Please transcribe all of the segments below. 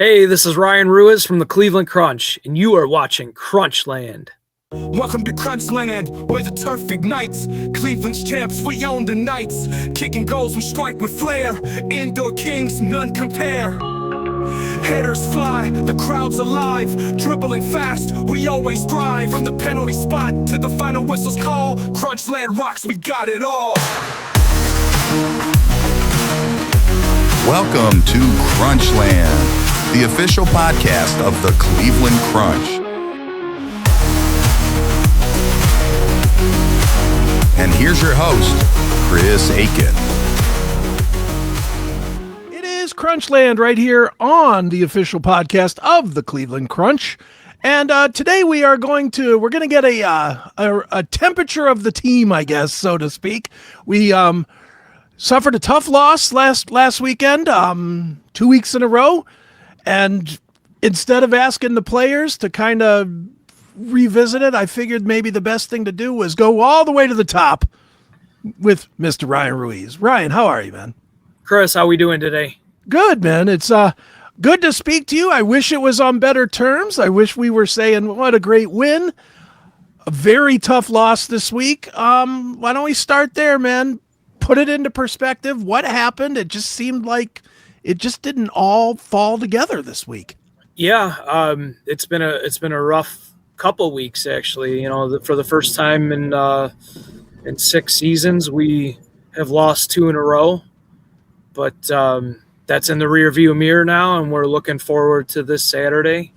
Hey, this is Ryan Ruiz from the Cleveland Crunch, and you are watching Crunchland. Welcome to Crunchland, where the turf ignites. Cleveland's champs, we own the Knights. Kicking goals, we strike with flair. Indoor kings, none compare. Headers fly, the crowd's alive. Dribbling fast, we always drive. From the penalty spot to the final whistle's call, Crunchland rocks, we got it all. Welcome to Crunchland, the official podcast of the Cleveland Crunch. And here's your host, Chris Akin. It is Crunchland right here on the official podcast of the Cleveland Crunch. And today we're going to get a temperature of the team, I guess, so to speak. We suffered a tough loss last weekend, 2 weeks in a row. And instead of asking the players to kind of revisit it, I figured maybe the best thing to do was go all the way to the top with Mr. Ryan Ruiz. Ryan, how are you, man? Chris, how we doing today? Good, man. It's good to speak to you. I wish it was on better terms. I wish we were saying what a great win. A very tough loss this week. Why don't we start there, man? Put it into perspective. What happened? It just seemed like it just didn't all fall together this week. Yeah, it's been a rough couple weeks actually. You know, for the first time in 6 seasons, we have lost 2 in a row, but that's in the rearview mirror now, and we're looking forward to this Saturday.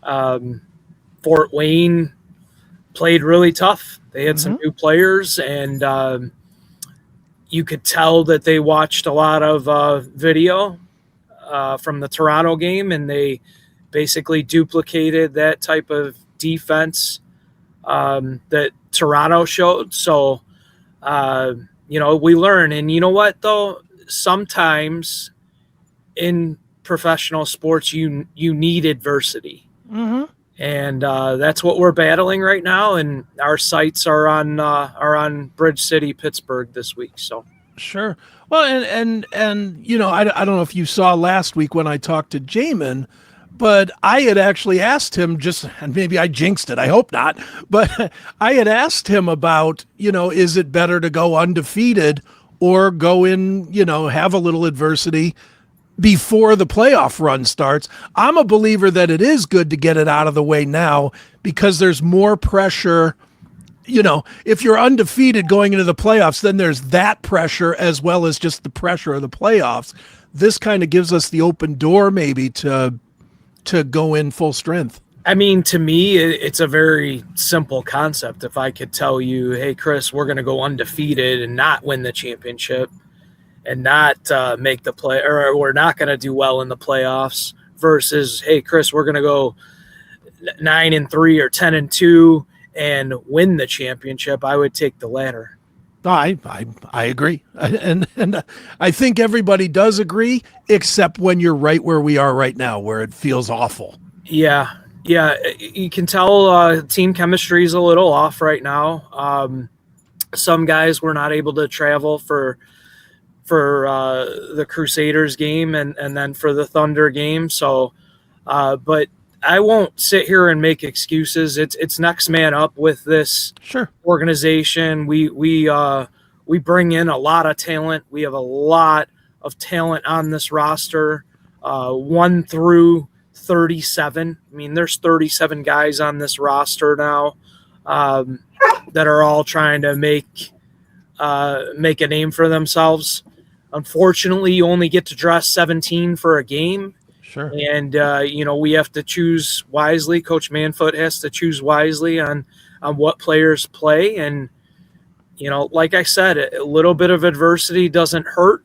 Fort Wayne played really tough. They had some new players, and you could tell that they watched a lot of video from the Toronto game, and they basically duplicated that type of defense that Toronto showed. So, we learn. And you know what, though? Sometimes in professional sports, you need adversity. Mm-hmm. And that's what we're battling right now. And our sights are on Bridge City, Pittsburgh this week. So sure. Well, and I don't know if you saw last week when I talked to Jamin, but I had actually asked him and maybe I jinxed it, I hope not, but I had asked him about, is it better to go undefeated or go in, have a little adversity before the playoff run starts? I'm a believer that it is good to get it out of the way now because there's more pressure. If you're undefeated going into the playoffs, then there's that pressure as well as just the pressure of the playoffs. This kind of gives us the open door maybe to go in full strength. I mean, to me, it's a very simple concept. If I could tell you, hey, Chris, we're going to go undefeated and not win the championship and not make the play, or we're not going to do well in the playoffs versus, hey, Chris, we're going to go 9-3 or 10-2 and win the championship, I would take the latter. I agree. And I think everybody does agree, except when you're right where we are right now, where it feels awful. Yeah. You can tell team chemistry is a little off right now. Some guys were not able to travel for the Crusaders game and then for the Thunder game. So, but I won't sit here and make excuses. It's next man up with this organization. We bring in a lot of talent. We have a lot of talent on this roster, 1 through 37. I mean, there's 37 guys on this roster now that are all trying to make a name for themselves. Unfortunately, you only get to dress 17 for a game. Sure. And, we have to choose wisely. Coach Manfoot has to choose wisely on what players play. And, like I said, a little bit of adversity doesn't hurt.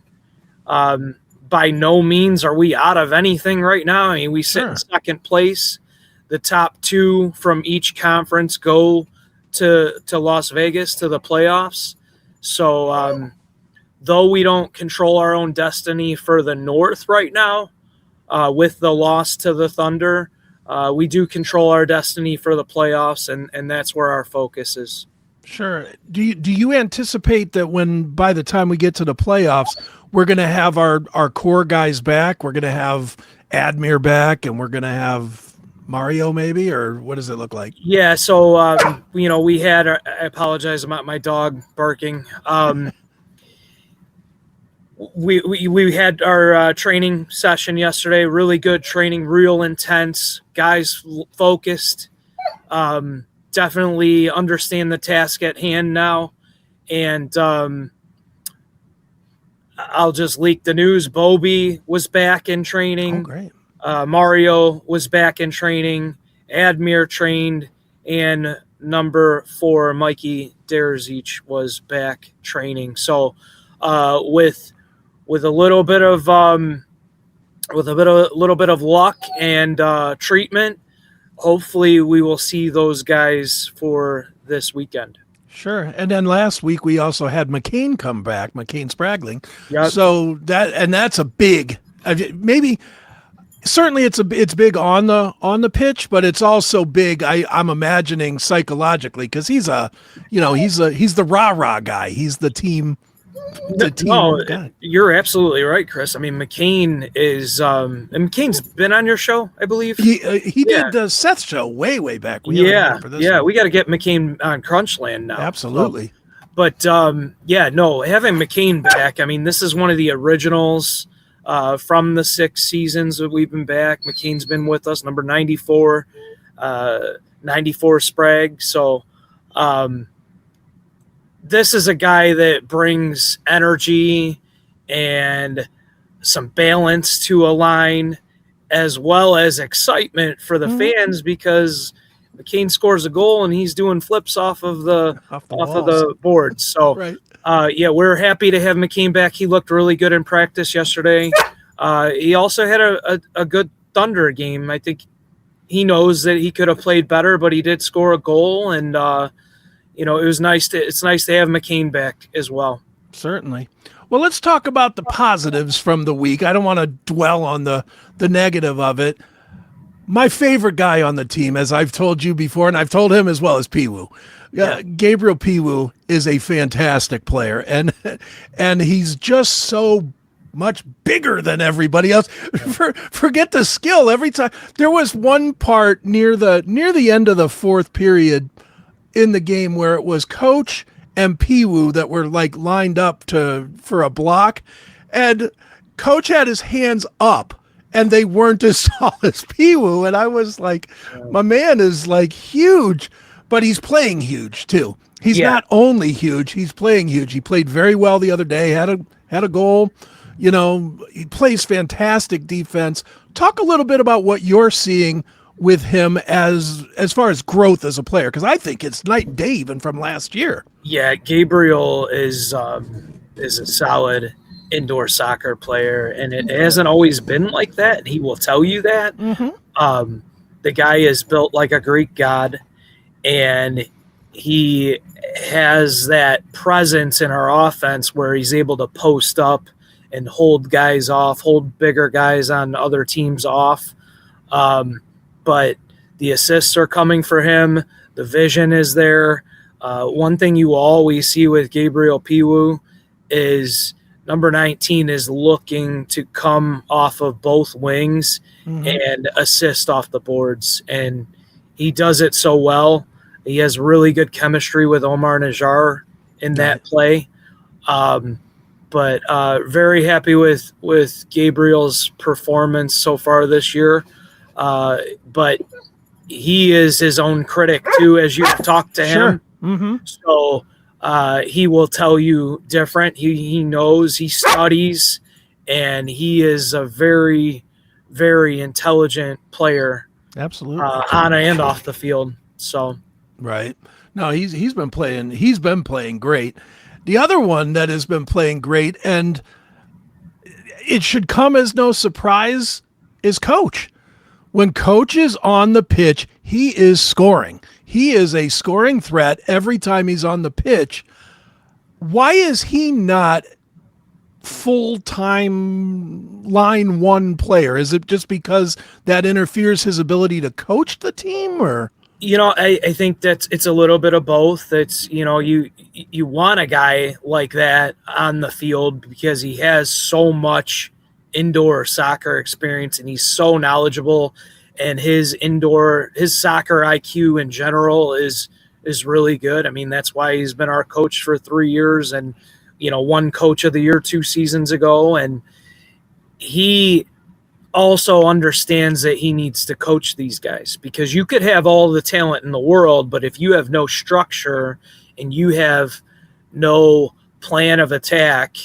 By no means are we out of anything right now. I mean, we sit in second place. The top 2 from each conference go to Las Vegas to the playoffs. So though we don't control our own destiny for the North right now, with the loss to the Thunder, we do control our destiny for the playoffs, and that's where our focus is. Sure. Do you anticipate that by the time we get to the playoffs, we're going to have our core guys back? We're going to have Admir back, and we're going to have Mario maybe, or what does it look like? Yeah, so we had. I apologize about my dog barking. We had our training session yesterday. Really good training, real intense. Guys focused. Definitely understand the task at hand now, and I'll just leak the news. Booby was back in training. Oh, great. Mario was back in training. Admir trained, and number 4, Mikey Derzic, was back training. So, with a little bit of little bit of luck and treatment, hopefully we will see those guys for this weekend. Sure. And then last week we also had McCain come back, McCain Spragling. Yep. So that's a big, maybe certainly it's big on the pitch, but it's also big. I'm imagining psychologically, because he's the rah-rah guy. He's the team. Guy. You're absolutely right, Chris. I mean, McCain is, and McCain's been on your show, I believe. He did the Seth show way back. We got to get McCain on Crunchland now. Absolutely. But having McCain back, I mean, this is one of the originals from the 6 seasons that we've been back. McCain's been with us, number 94, 94 Sprag. So, this is a guy that brings energy and some balance to a line, as well as excitement for the fans, because McCain scores a goal and he's doing flips off of the boards. So, right. We're happy to have McCain back. He looked really good in practice yesterday. He also had a good Thunder game. I think he knows that he could have played better, but he did score a goal, and it's nice to have McCain back as well. Certainly. Well, let's talk about the positives from the week. I don't want to dwell on the negative of it. My favorite guy on the team, as I've told you before, and I've told him as well, is Pewu. Gabriel Pewu is a fantastic player, and he's just so much bigger than everybody else. Forget the skill. Every time there was one part near the end of the 4th period in the game where it was Coach and Pewu that were like lined up for a block, and Coach had his hands up and they weren't as tall as Pewu, and I was like, my man is like huge, but he's playing huge too. He's not only huge, he's playing huge. He played very well the other day, had a goal. He plays fantastic defense. Talk a little bit about what you're seeing with him as far as growth as a player, because I think it's night and day even from last year. Yeah, Gabriel is a solid indoor soccer player, and it hasn't always been like that. He will tell you that. Mm-hmm. The guy is built like a Greek god, and he has that presence in our offense where he's able to post up and hold guys off, hold bigger guys on other teams off. But the assists are coming for him. The vision is there. One thing you always see with Gabriel Pewu is number 19 is looking to come off of both wings and assist off the boards. And he does it so well. He has really good chemistry with Omar Najjar in that play. But very happy with Gabriel's performance so far this year. But he is his own critic too, as you've talked to him. Mm-hmm. So he will tell you different. He knows, he studies, and he is a very, very intelligent player. Absolutely. On and off the field. So right. No, he's been playing great. The other one that has been playing great, and it should come as no surprise, is Coach. When Coach is on the pitch, he is scoring. He is a scoring threat every time he's on the pitch. Why is he not full-time line one player? Is it just because that interferes his ability to coach the team, or? I think it's a little bit of both. It's, you want a guy like that on the field because he has so much indoor soccer experience, and he's so knowledgeable, and his soccer IQ in general is really good. I mean, that's why he's been our coach for 3 years and, won Coach of the Year 2 seasons ago. And he also understands that he needs to coach these guys, because you could have all the talent in the world, but if you have no structure and you have no plan of attack,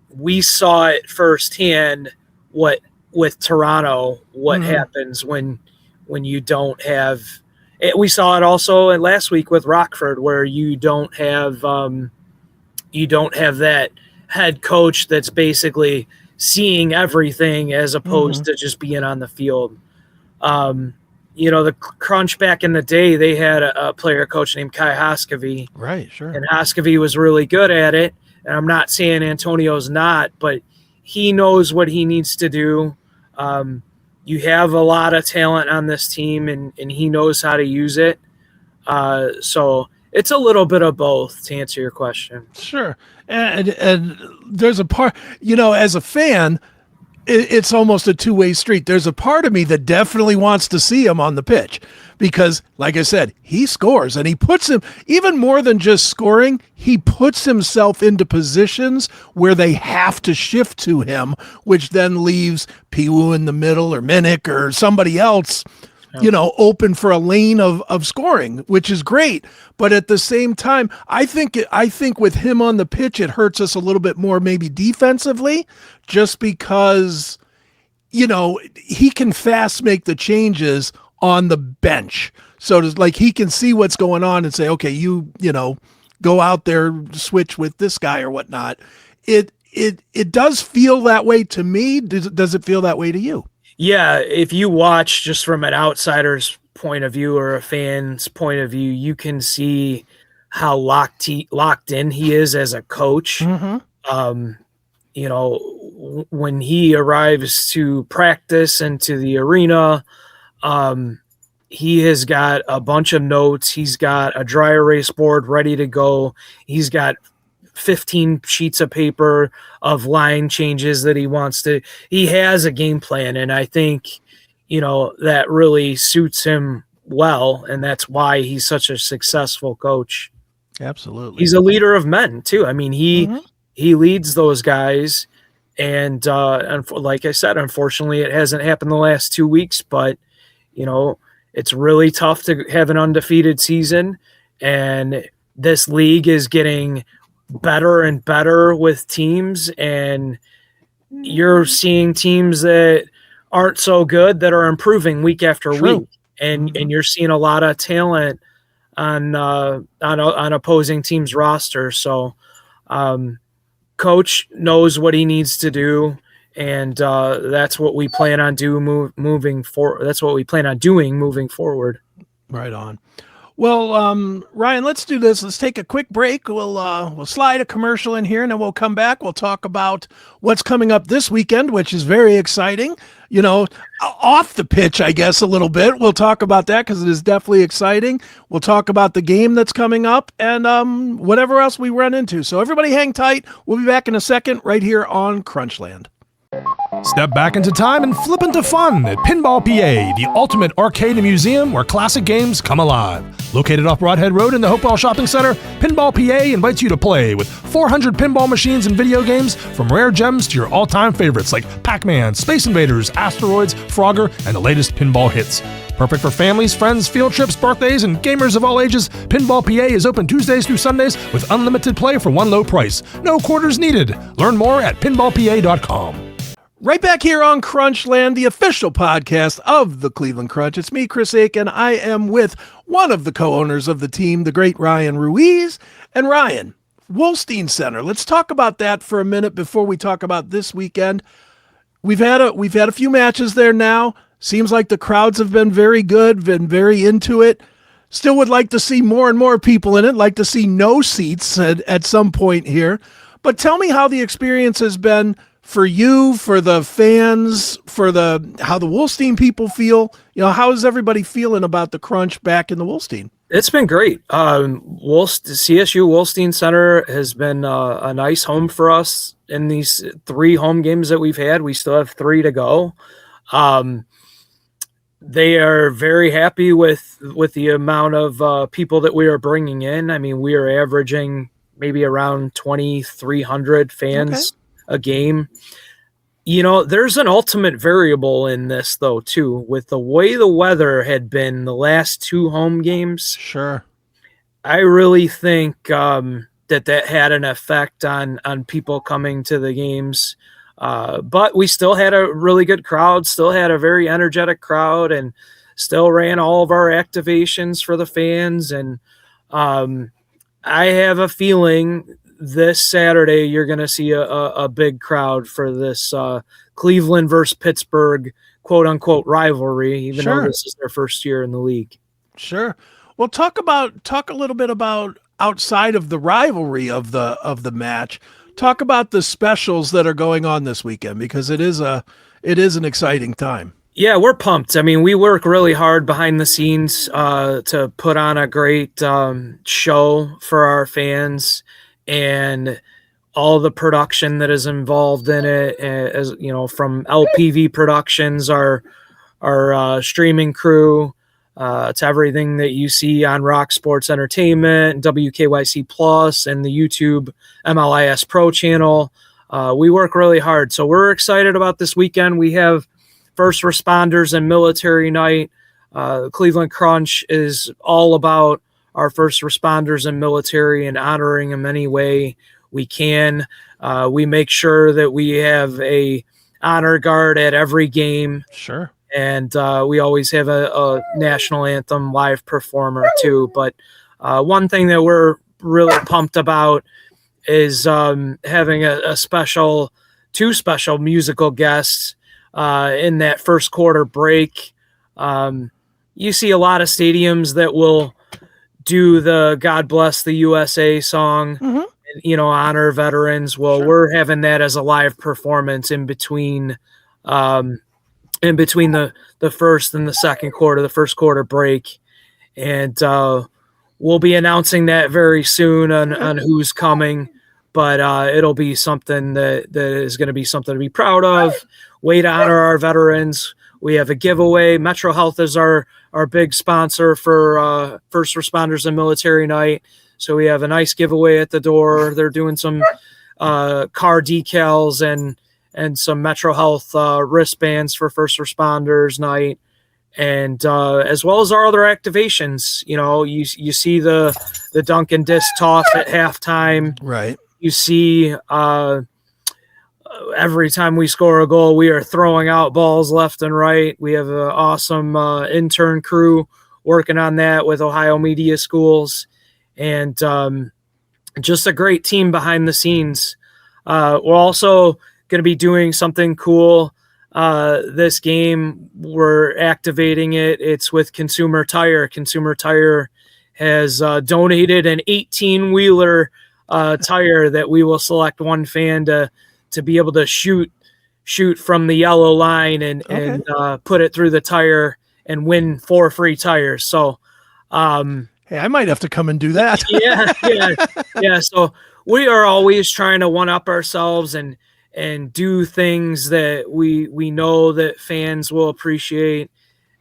we saw it firsthand with Toronto, what happens when you don't have it. We saw it also last week with Rockford, where you don't have that head coach that's basically seeing everything as opposed to just being on the field. The Crunch back in the day, they had a player coach named Kai Hoskovy. Right, sure. And Hoskovy was really good at it. And I'm not saying Antonio's not, but he knows what he needs to do. You have a lot of talent on this team, and he knows how to use it. So it's a little bit of both, to answer your question. Sure. And there's a part, as a fan, it's almost a two-way street. There's a part of me that definitely wants to see him on the pitch because, like I said, he scores, and he puts him, even more than just scoring, he puts himself into positions where they have to shift to him, which then leaves Pewu in the middle or Minnick or somebody else, open for a lane of scoring, which is great. But at the same time, I think with him on the pitch, it hurts us a little bit more, maybe defensively, just because, he can fast make the changes on the bench. So he can see what's going on and say, okay, you go out there, switch with this guy or whatnot. It does feel that way to me. Does it feel that way to you? Yeah, if you watch just from an outsider's point of view or a fan's point of view, you can see how locked in he is as a coach. When he arrives to practice and to the arena, he has got a bunch of notes. He's got a dry erase board ready to go. He's got 15 sheets of paper of line changes that he has a game plan. And I think, that really suits him well. And that's why he's such a successful coach. Absolutely. He's a leader of men too. I mean, he leads those guys. And like I said, unfortunately it hasn't happened the last 2 weeks, but it's really tough to have an undefeated season. And this league is getting better and better with teams, and you're seeing teams that aren't so good that are improving week after week, and you're seeing a lot of talent on opposing teams' roster. So coach knows what he needs to do, and that's what we plan on moving forward. That's what we plan on doing moving forward. Right on. Well, Ryan, let's do this. Let's take a quick break. We'll slide a commercial in here, and then we'll come back. We'll talk about what's coming up this weekend, which is very exciting. Off the pitch, I guess, a little bit. We'll talk about that because it is definitely exciting. We'll talk about the game that's coming up and whatever else we run into. So everybody hang tight. We'll be back in a second right here on Crunchland. Step back into time and flip into fun at Pinball PA, the ultimate arcade and museum where classic games come alive. Located off Broadhead Road in the Hopewell Shopping Center, Pinball PA invites you to play with 400 pinball machines and video games, from rare gems to your all-time favorites like Pac-Man, Space Invaders, Asteroids, Frogger, and the latest pinball hits. Perfect for families, friends, field trips, birthdays, and gamers of all ages, Pinball PA is open Tuesdays through Sundays with unlimited play for one low price. No quarters needed. Learn more at pinballpa.com. Right back here on Crunchland, the official podcast of the Cleveland Crunch. It's me, Chris Akin. I am with one of the co-owners of the team, the great Ryan Ruiz. And Ryan, Wolstein Center. Let's talk about that for a minute before we talk about this weekend. We've had a few matches there now. Seems like the crowds have been very good, been very into it. Still would like to see more and more people in it. Like to see no seats at some point here. But tell me how the experience has been for you, for the fans, for how the Wolstein people feel? How is everybody feeling about the Crunch back in the Wolstein? It's been great. CSU Wolstein Center has been a nice home for us in these 3 home games that we've had. We still have 3 to go. They are very happy with the amount of people that we are bringing in. I mean, we are averaging maybe around 2,300 fans a game. There's an ultimate variable in this, though, too, with the way the weather had been the last 2 home games. Sure. I really think that had an effect on people coming to the games. But we still had a really good crowd, still had a very energetic crowd, and still ran all of our activations for the fans. And I have a feeling this Saturday you're going to see a big crowd for this Cleveland versus Pittsburgh quote-unquote rivalry, even though this is their first year in the league. Sure. Well, talk a little bit about outside of the rivalry of the match. Talk about the specials that are going on this weekend, because it is an exciting time. Yeah, we're pumped. I mean, we work really hard behind the scenes to put on a great show for our fans, and all the production that is involved in it, as from LPV Productions, our streaming crew, to everything that you see on Rock Sports Entertainment, WKYC Plus, and the YouTube MLIS Pro channel. We work really hard. So we're excited about this weekend. We have First Responders and Military Night. Cleveland Crunch is all about our first responders and military and honoring them any way we can. We make sure that we have a honor guard at every game. Sure. And we always have a national anthem live performer too. But one thing that we're really pumped about is having two special musical guests in that first quarter break. You see a lot of stadiums that will do the God Bless the USA song, and, honor veterans. Well, we're having that as a live performance in between the first and the second quarter, the first quarter break. And we'll be announcing that very soon on who's coming, but it'll be something that is going to be something to be proud of. Way to honor our veterans. We have a giveaway. Metro Health is our big sponsor for First Responders and Military Night. So we have a nice giveaway at the door. They're doing some car decals and some Metro Health wristbands for First Responders Night, and as well as our other activations. You see the Duncan disc toss at halftime. Right. You see every time we score a goal, we are throwing out balls left and right. We have an awesome intern crew working on that with Ohio Media Schools, and just a great team behind the scenes. We're also going to be doing something cool this game. We're activating it. It's with Consumer Tire. Consumer Tire has donated an 18-wheeler tire that we will select one fan to be able to shoot from the yellow line and put it through the tire and win 4 free tires. So hey, I might have to come and do that. yeah. So we are always trying to one up ourselves and do things that we know that fans will appreciate.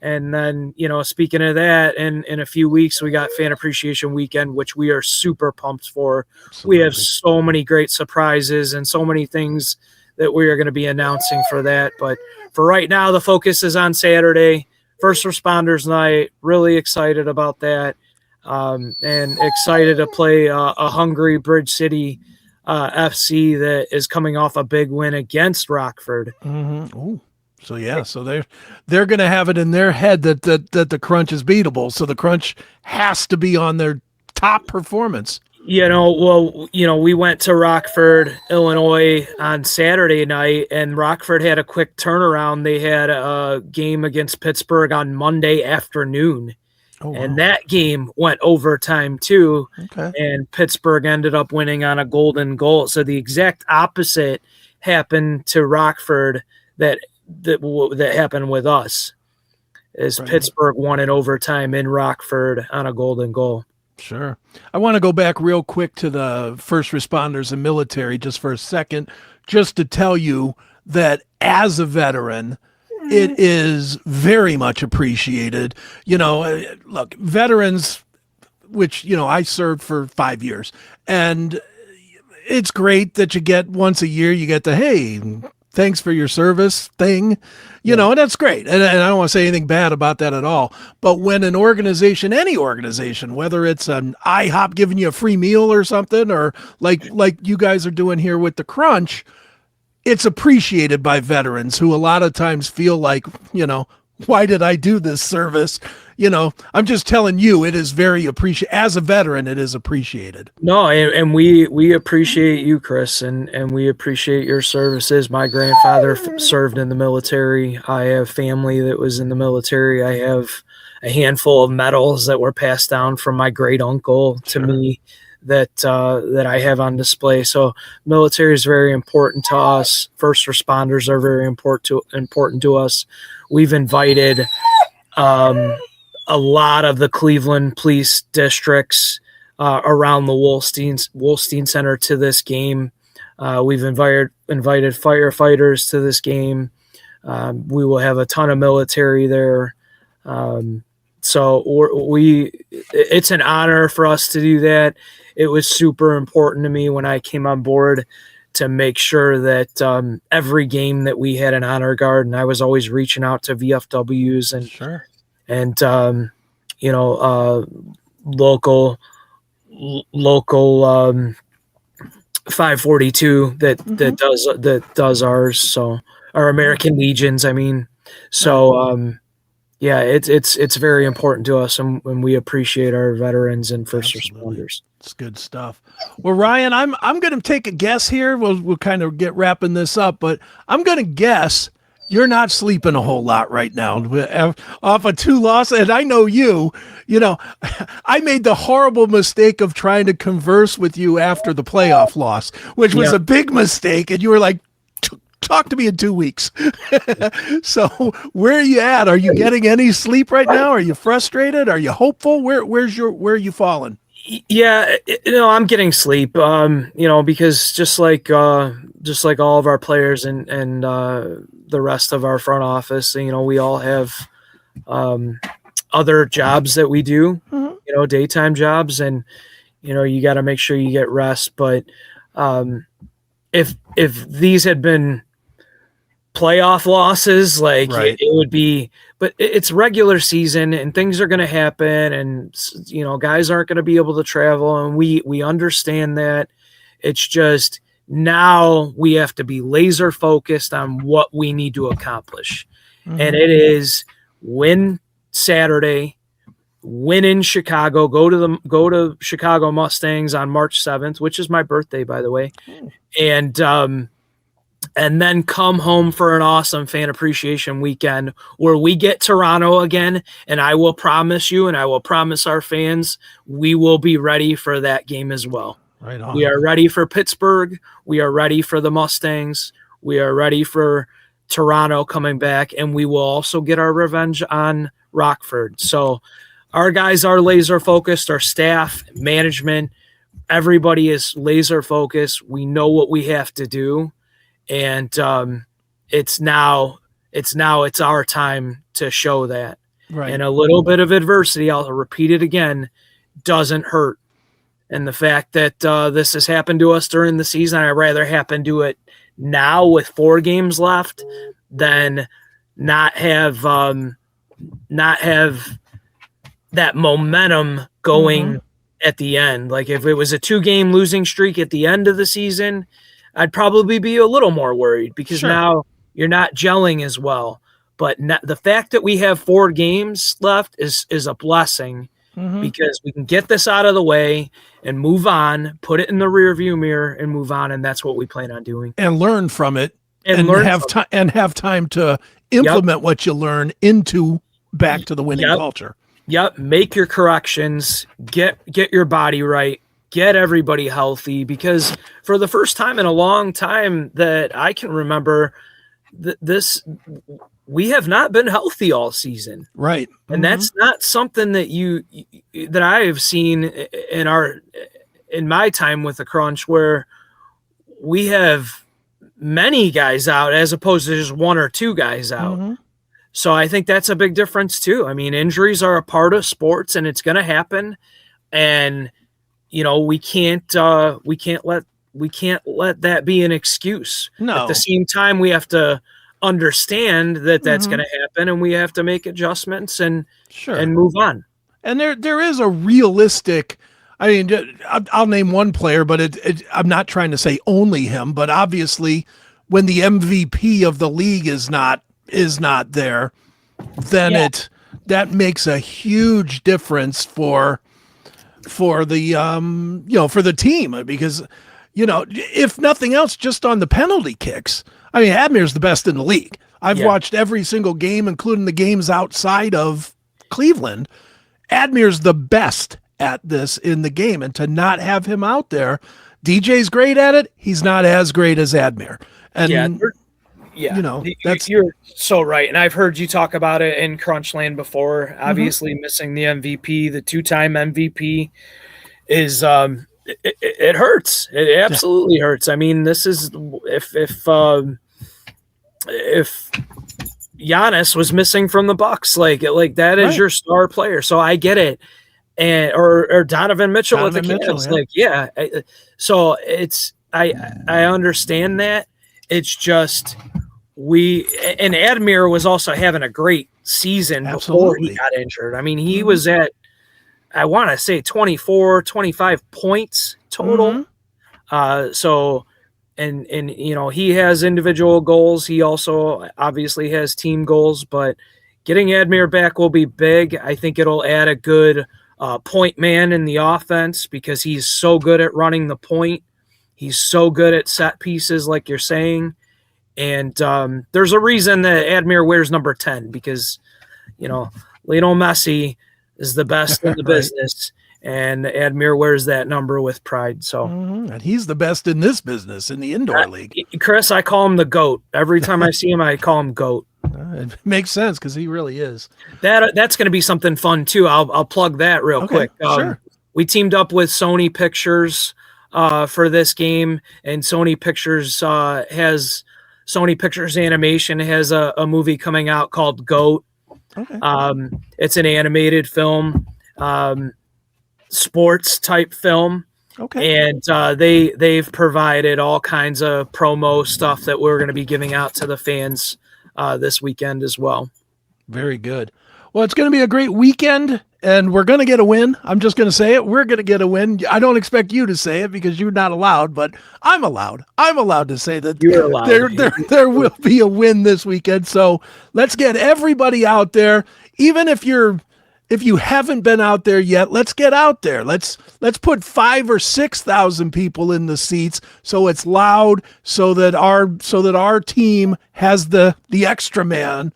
And then, speaking of that, in a few weeks, we got Fan Appreciation Weekend, which we are super pumped for. Absolutely. We have so many great surprises and so many things that we are going to be announcing for that. But for right now, the focus is on Saturday, First Responders Night. Really excited about that. And excited to play a hungry Bridge City FC that is coming off a big win against Rockford. Ooh. So they're going to have it in their head that the Crunch is beatable. So the Crunch has to be on their top performance. We went to Rockford, Illinois on Saturday night, and Rockford had a quick turnaround. They had a game against Pittsburgh on Monday afternoon. Oh, wow. And that game went overtime too. Okay. And Pittsburgh ended up winning on a golden goal. So the exact opposite happened to Rockford that happened with us, is Pittsburgh won in overtime in Rockford on a golden goal. Sure. I want to go back real quick to the first responders and military just for a second, just to tell you that as a veteran, it is very much appreciated. Look, veterans, which, I served for 5 years, and it's great that you get once a year, you get the, hey, thanks for your service thing, and that's great. And I don't want to say anything bad about that at all. But when an organization, any organization, whether it's an IHOP giving you a free meal or something, or like you guys are doing here with the Crunch, it's appreciated by veterans who a lot of times feel like, why did I do this service? I'm just telling you, it is very appreciated. As a veteran, it is appreciated. No, and we appreciate you, Chris, and we appreciate your services. My grandfather served in the military. I have family that was in the military. I have a handful of medals that were passed down from my great uncle to me that I have on display. So military is very important to us. First responders are very important to us. We've invited a lot of the Cleveland police districts around the Wolstein Center to this game. We've invited firefighters to this game. We will have a ton of military there. So it's an honor for us to do that. It was super important to me when I came on board to make sure that every game that we had an honor guard, and I was always reaching out to VFWs and local 542 that does ours. So our American Legions, I mean. So it's very important to us, and we appreciate our veterans and first responders. It's good stuff. Well, Ryan, I'm going to take a guess here. We'll kind of get wrapping this up, but I'm going to guess you're not sleeping a whole lot right now off of 2 losses. And I know I made the horrible mistake of trying to converse with you after the playoff loss, which was a big mistake. And you were like, talk to me in 2 weeks. So where are you at? Are you getting any sleep right now? Are you frustrated? Are you hopeful? Where are you falling? Yeah, I'm getting sleep, because just like all of our players and the rest of our front office, we all have other jobs that we do, daytime jobs, and you got to make sure you get rest. But if these had been playoff losses, it would be, but it's regular season and things are going to happen, and guys aren't going to be able to travel, and we understand that. It's just now we have to be laser focused on what we need to accomplish. And it is win Saturday, win in Chicago, go to Chicago Mustangs on March 7th, which is my birthday, by the way. And then come home for an awesome fan appreciation weekend where we get Toronto again. And I will promise you, and I will promise our fans, we will be ready for that game as well. Right on. We are ready for Pittsburgh. We are ready for the Mustangs. We are ready for Toronto coming back, and we will also get our revenge on Rockford. So our guys are laser focused, our staff, management, everybody is laser focused. We know what we have to do. And it's our time to show that. Right. And a little bit of adversity, I'll repeat it again, doesn't hurt. And the fact that this has happened to us during the season, I'd rather happen to it now with 4 games left than not have that momentum going at the end. Like if it was a 2-game losing streak at the end of the season, I'd probably be a little more worried because now you're not gelling as well. But the fact that we have 4 games left is a blessing because we can get this out of the way and move on, put it in the rearview mirror and move on. And that's what we plan on doing. And learn from it and have time to implement what you learn into back to the winning culture. Yep. Make your corrections, get your body right, get everybody healthy, because for the first time in a long time that I can remember, we have not been healthy all season. Right. And that's not something that I have seen in my time with the Crunch, where we have many guys out as opposed to just one or two guys out. So I think that's a big difference too. I mean, injuries are a part of sports, and it's going to happen. And, we can't let that be an excuse. No. At the same time, we have to understand that that's going to happen, and we have to make adjustments and move on. And there is a realistic, I mean, I'll name one player, but I'm not trying to say only him, but obviously when the MVP of the league is not there, then that makes a huge difference for the for the team, because if nothing else, just on the penalty kicks. I mean, Admir's the best in the league. I've watched every single game, including the games outside of Cleveland. Admir's the best at this in the game, and to not have him out there, DJ's great at it. He's not as great as Admir. And you're so right. And I've heard you talk about it in Crunchland before. Obviously, missing the MVP, the 2-time MVP, is it hurts. It absolutely hurts. I mean, this is if Giannis was missing from the Bucks, like that is your star player. So I get it. And or Donovan Mitchell with the Cavs, so it's I understand that. It's just and Admir was also having a great season before he got injured. I mean, he was at, I want to say 24, 25 points total. So he has individual goals. He also obviously has team goals, but getting Admir back will be big. I think it'll add a good point man in the offense, because he's so good at running the point. He's so good at set pieces, like you're saying. And there's a reason that Admir wears number 10, because, Lionel Messi is the best in the business, and Admir wears that number with pride. So, and he's the best in this business, in the indoor league. Chris, I call him the GOAT. Every time I see him, I call him GOAT. It makes sense, because he really is. That's going to be something fun too. I'll plug that real quick. Sure. We teamed up with Sony Pictures for this game, and Sony Pictures Sony Pictures Animation has a movie coming out called GOAT. Okay. It's an animated film, sports type film. Okay. And they've provided all kinds of promo stuff that we're going to be giving out to the fans this weekend as well. Very good. Well, it's going to be a great weekend, and we're going to get a win. I'm just going to say it. We're going to get a win. I don't expect you to say it, because you're not allowed, but I'm allowed. I'm allowed to say that you're allowed. There will be a win this weekend. So let's get everybody out there. Even if you haven't been out there yet, let's get out there. Let's put 5,000 or 6,000 people in the seats, so it's loud, so that our team has the extra man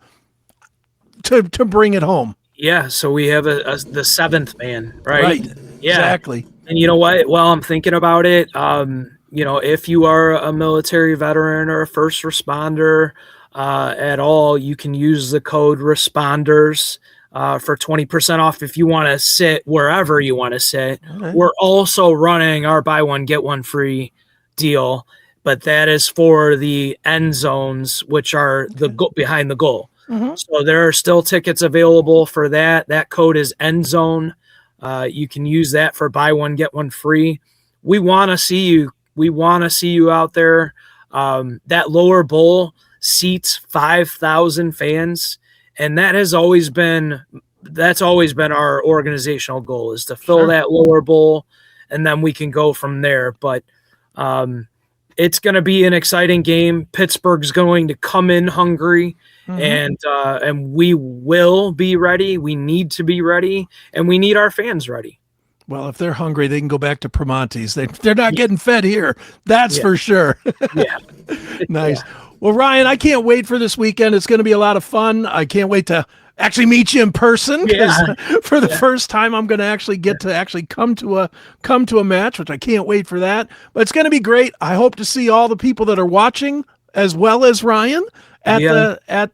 to bring it home. Yeah, so we have the seventh man, right? Right. Yeah, exactly. And you know what? While I'm thinking about it, if you are a military veteran or a first responder at all, you can use the code RESPONDERS for 20% off if you want to sit wherever you want to sit. Okay. We're also running our buy one, get one free deal, but that is for the end zones, which are behind the goal. Mm-hmm. So there are still tickets available for that. That code is end zone. You can use that for buy one, get one free. We want to see you. We want to see you out there. That lower bowl seats 5,000 fans. And that's always been our organizational goal, is to fill that lower bowl, and then we can go from there. But it's going to be an exciting game. Pittsburgh's going to come in hungry, and we will be ready. We need to be ready, and we need our fans ready. Well, if they're hungry, they can go back to Primanti's. They're not getting fed here. That's for sure. Nice. Yeah. Well, Ryan, I can't wait for this weekend. It's going to be a lot of fun. I can't wait to actually meet you in person. 'Cause Yeah. for the first time, I'm going to actually get to actually come to a match, which I can't wait for that. But it's going to be great. I hope to see all the people that are watching, as well as Ryan at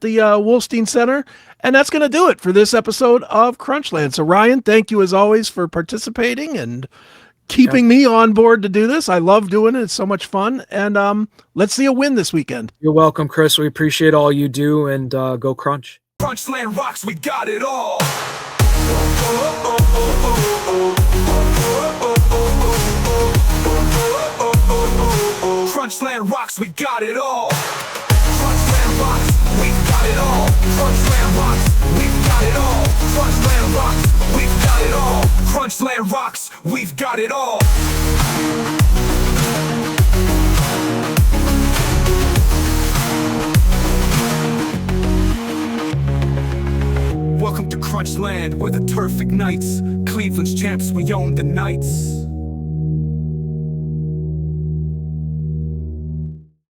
the Wolstein Center. And that's going to do it for this episode of Crunchland. So Ryan, thank you as always for participating and keeping me on board to do this. I love doing it. It's so much fun. And let's see a win this weekend. You're welcome, Chris. We appreciate all you do, and go Crunch. Crunchland rocks, we got it all. Crunchland rocks, we got it all. Crunchland rocks, we got it all. Crunchland rocks, we've got it all. Crunchland rocks, we've got it all. Crunchland rocks, we've got it all. Welcome to Crunchland, where the turf ignites. Cleveland's champs, we own the nights.